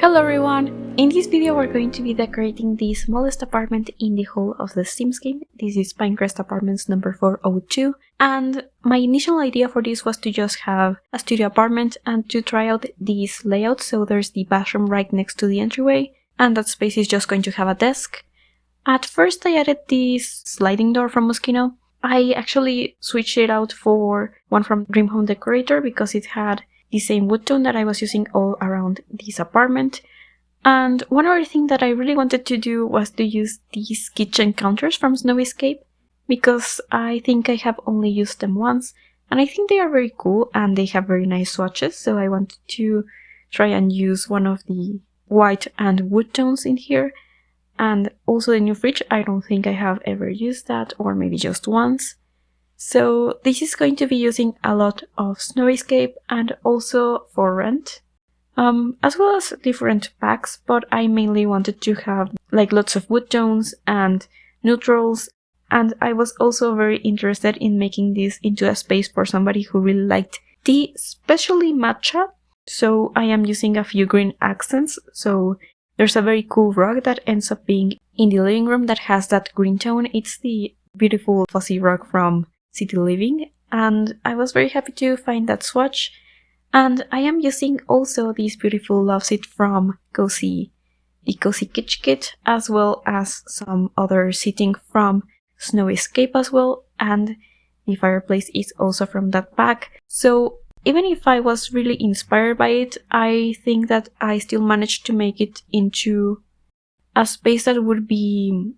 Hello everyone! In this video we're going to be decorating the smallest apartment in the whole of the Sims game. This is Pinecrest Apartments number 402, and my initial idea for this was to just have a studio apartment and to try out this layout. So there's the bathroom right next to the entryway, and that space is just going to have a desk. At first I added this sliding door from Moschino. I actually switched it out for one from Dream Home Decorator because it had the same wood tone that I was using all around this apartment. And one other thing that I really wanted to do was to use these kitchen counters from Snow Escape, because I think I have only used them once, and I think they are very cool and they have very nice swatches, so I wanted to try and use one of the white and wood tones in here. And also the new fridge, I don't think I have ever used that, or maybe just once. So this is going to be using a lot of Snow Escape and also for rent, as well as different packs, but I mainly wanted to have like lots of wood tones and neutrals, and I was also very interested in making this into a space for somebody who really liked tea, especially matcha. So I am using a few green accents, so there's a very cool rug that ends up being in the living room that has that green tone. It's the beautiful fuzzy rug from City Living, and I was very happy to find that swatch. And I am using also this beautiful love seat from the Cozy Kitsch Kit, as well as some other seating from Snow Escape as well, and the fireplace is also from that pack. So even if I was really inspired by it, I think that I still managed to make it into a space that would be,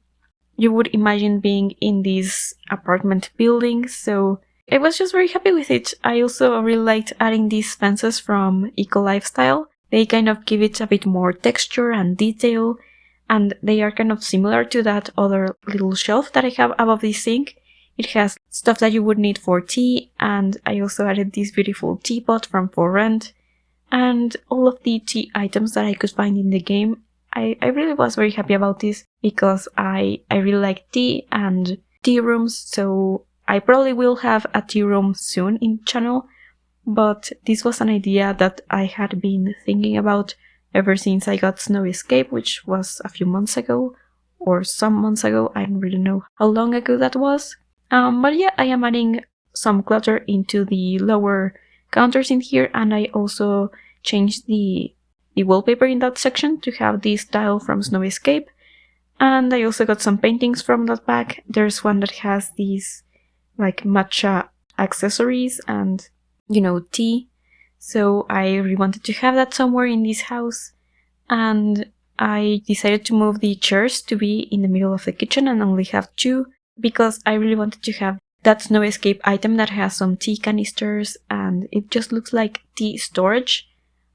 you would imagine being in this apartment building, so I was just very happy with it. I also really liked adding these fences from Eco Lifestyle. They kind of give it a bit more texture and detail, and they are kind of similar to that other little shelf that I have above the sink. It has stuff that you would need for tea, and I also added this beautiful teapot from For Rent, and all of the tea items that I could find in the game. I really was very happy about this because I really like tea and tea rooms, so I probably will have a tea room soon in the channel, but this was an idea that I had been thinking about ever since I got Snow Escape, which was a few months ago, or some months ago. I don't really know how long ago that was. But yeah, I am adding some clutter into the lower counters in here, and I also changed the wallpaper in that section to have this tile from Snow Escape. And I also got some paintings from that pack. There's one that has these like matcha accessories and, you know, tea. So I really wanted to have that somewhere in this house. And I decided to move the chairs to be in the middle of the kitchen and only have two, because I really wanted to have that Snow Escape item that has some tea canisters, and it just looks like tea storage.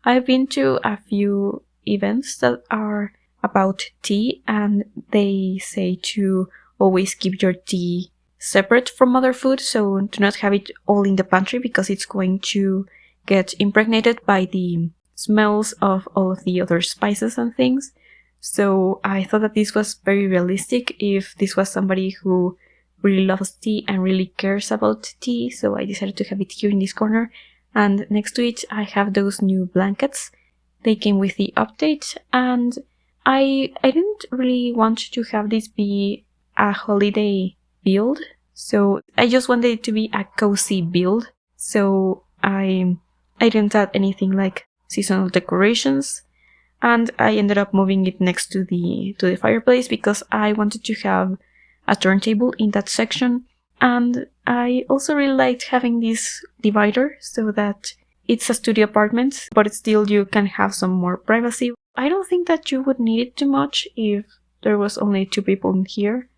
I've been to a few events that are about tea, and they say to always keep your tea separate from other food, so do not have it all in the pantry because it's going to get impregnated by the smells of all of the other spices and things. So I thought that this was very realistic if this was somebody who really loves tea and really cares about tea, so I decided to have it here in this corner. And next to it I have those new blankets. They came with the update, and I didn't really want to have this be a holiday build, so I just wanted it to be a cozy build. So I didn't add anything like seasonal decorations, and I ended up moving it next to the fireplace because I wanted to have a turntable in that section. And I also really liked having this divider so that it's a studio apartment, but still you can have some more privacy. I don't think that you would need it too much if there was only two people in here.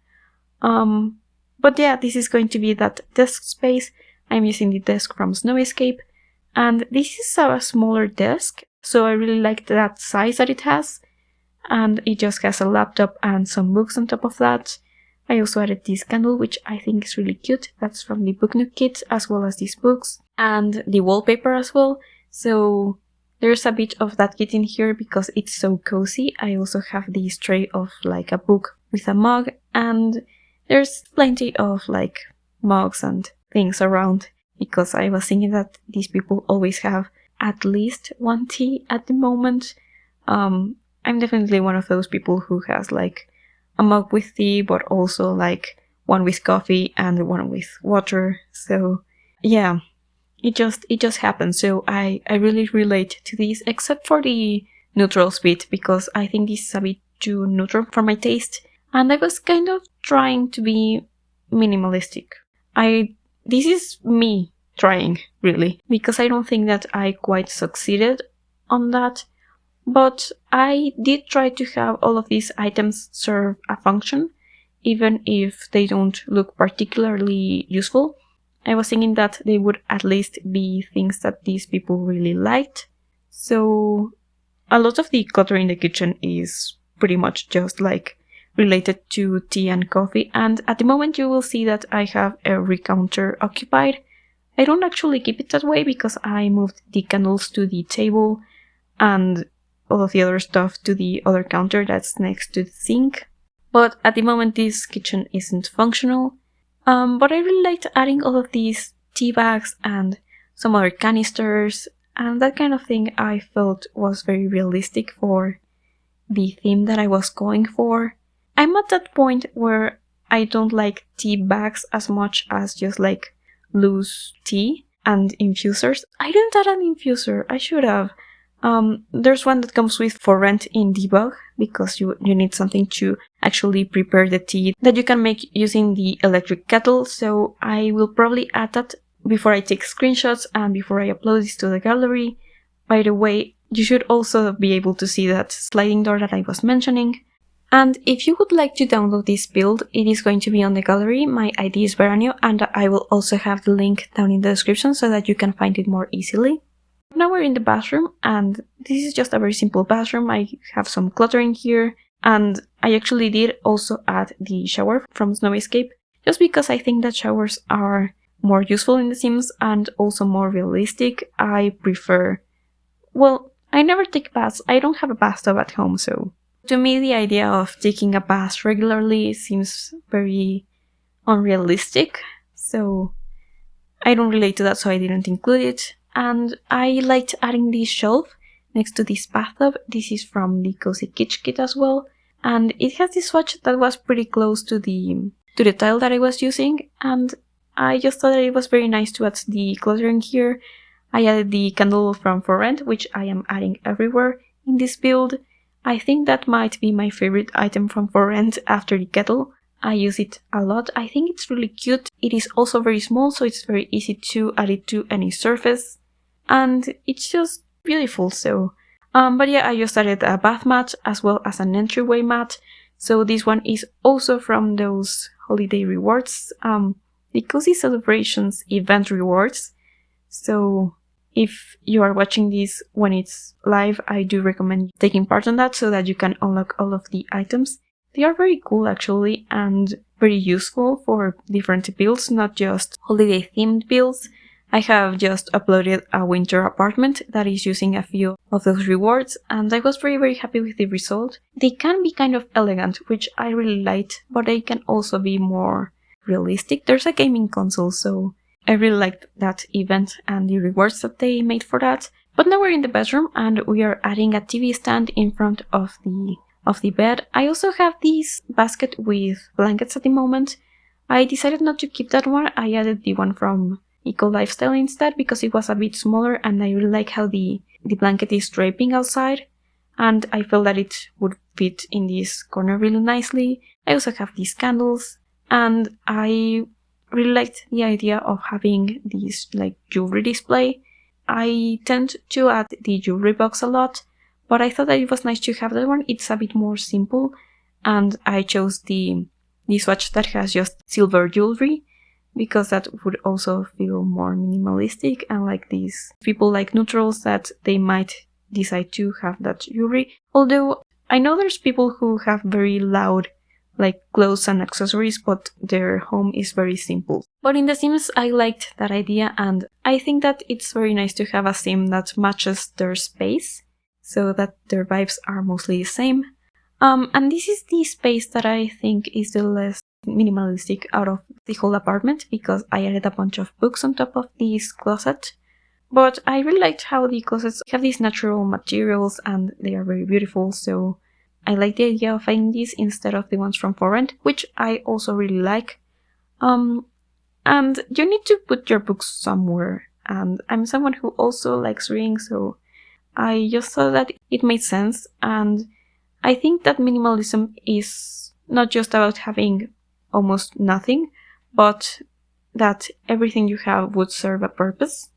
But yeah, this is going to be that desk space. I'm using the desk from Snow Escape, and this is a smaller desk, so I really like that size that it has, and it just has a laptop and some books on top of that. I also added this candle, which I think is really cute. That's from the Book Nook kit, as well as these books, and the wallpaper as well. So there's a bit of that kit in here because it's so cozy. I also have this tray of like a book with a mug, and there's plenty of like mugs and things around because I was thinking that these people always have at least one tea at the moment. I'm definitely one of those people who has like a mug with tea, but also like one with coffee and one with water. So yeah, it just happens. So I really relate to these, except for the neutral sweet, because I think this is a bit too neutral for my taste. And I was kind of trying to be minimalistic. This is me trying, really, because I don't think that I quite succeeded on that. But I did try to have all of these items serve a function, even if they don't look particularly useful. I was thinking that they would at least be things that these people really liked. So a lot of the clutter in the kitchen is pretty much just like related to tea and coffee, and at the moment you will see that I have every counter occupied. I don't actually keep it that way because I moved the candles to the table and all of the other stuff to the other counter that's next to the sink. But at the moment this kitchen isn't functional. But I really liked adding all of these tea bags and some other canisters, and that kind of thing I felt was very realistic for the theme that I was going for. I'm at that point where I don't like tea bags as much as just like loose tea and infusers. I didn't add an infuser, I should have. There's one that comes with for rent in debug because you need something to actually prepare the tea that you can make using the electric kettle, so I will probably add that before I take screenshots and before I upload this to the gallery. By the way, you should also be able to see that sliding door that I was mentioning. And if you would like to download this build, it is going to be on the gallery. My ID is Veranio, and I will also have the link down in the description so that you can find it more easily. Now we're in the bathroom, and this is just a very simple bathroom. I have some cluttering here, and I actually did also add the shower from Snow Escape, just because I think that showers are more useful in The Sims and also more realistic. I prefer... well, I never take baths. I don't have a bathtub at home, so... to me, the idea of taking a bath regularly seems very unrealistic, so I don't relate to that, so I didn't include it. And I liked adding this shelf next to this bathtub. This is from the Cozy Kitsch kit as well, and it has this swatch that was pretty close to the tile that I was using, and I just thought that it was very nice to add the cluttering here. I added the candle from For Rent, which I am adding everywhere in this build. I think that might be my favorite item from For Rent after the kettle. I use it a lot. I think it's really cute. It is also very small, so it's very easy to add it to any surface. And it's just beautiful, so... but yeah, I just added a bath mat as well as an entryway mat. So this one is also from those holiday rewards, the Cozy Celebrations event rewards. So if you are watching this when it's live, I do recommend taking part in that so that you can unlock all of the items. They are very cool actually, and very useful for different builds, not just holiday themed builds. I have just uploaded a winter apartment that is using a few of those rewards, and I was very happy with the result. They can be kind of elegant, which I really liked, but they can also be more realistic. There's a gaming console, so I really liked that event and the rewards that they made for that. But now we're in the bedroom and we are adding a TV stand in front of the bed. I also have this basket with blankets at the moment. I decided not to keep that one. I added the one from Eco Lifestyle instead because it was a bit smaller and I really like how the blanket is draping outside, and I felt that it would fit in this corner really nicely. I also have these candles, and I really liked the idea of having this like jewelry display. I tend to add the jewelry box a lot, but I thought that it was nice to have that one. It's a bit more simple, and I chose the swatch that has just silver jewelry because that would also feel more minimalistic, and like these people like neutrals that they might decide to have that jewelry. Although I know there's people who have very loud like clothes and accessories, but their home is very simple. But in The Sims, I liked that idea, and I think that it's very nice to have a sim that matches their space, so that their vibes are mostly the same. And this is the space that I think is the less minimalistic out of the whole apartment, because I added a bunch of books on top of this closet. But I really liked how the closets have these natural materials and they are very beautiful, so I like the idea of having these instead of the ones from For Rent, which I also really like. And you need to put your books somewhere, and I'm someone who also likes reading, so I just thought that it made sense, and I think that minimalism is not just about having almost nothing, but that everything you have would serve a purpose.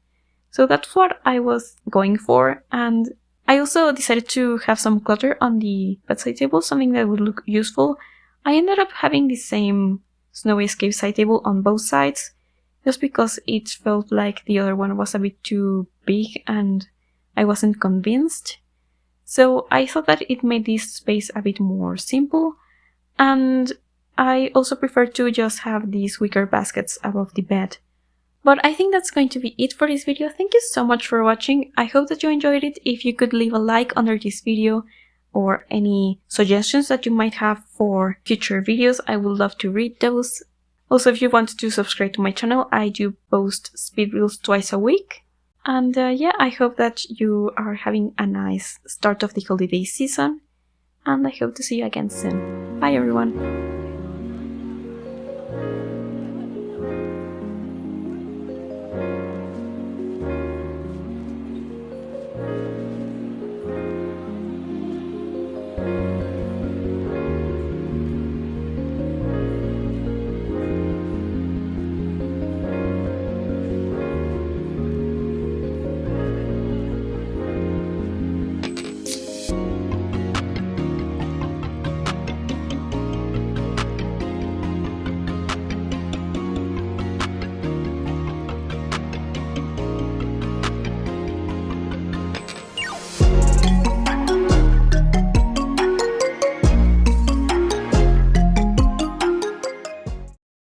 So that's what I was going for, and I also decided to have some clutter on the bedside table, something that would look useful. I ended up having the same Snowy Escape side table on both sides, just because it felt like the other one was a bit too big and I wasn't convinced. So I thought that it made this space a bit more simple, and I also prefer to just have these wicker baskets above the bed. But I think that's going to be it for this video. Thank you so much for watching. I hope that you enjoyed it. If you could leave a like under this video or any suggestions that you might have for future videos, I would love to read those. Also, if you want to subscribe to my channel, I do post speed reels twice a week. And yeah, I hope that you are having a nice start of the holiday season. And I hope to see you again soon. Bye everyone!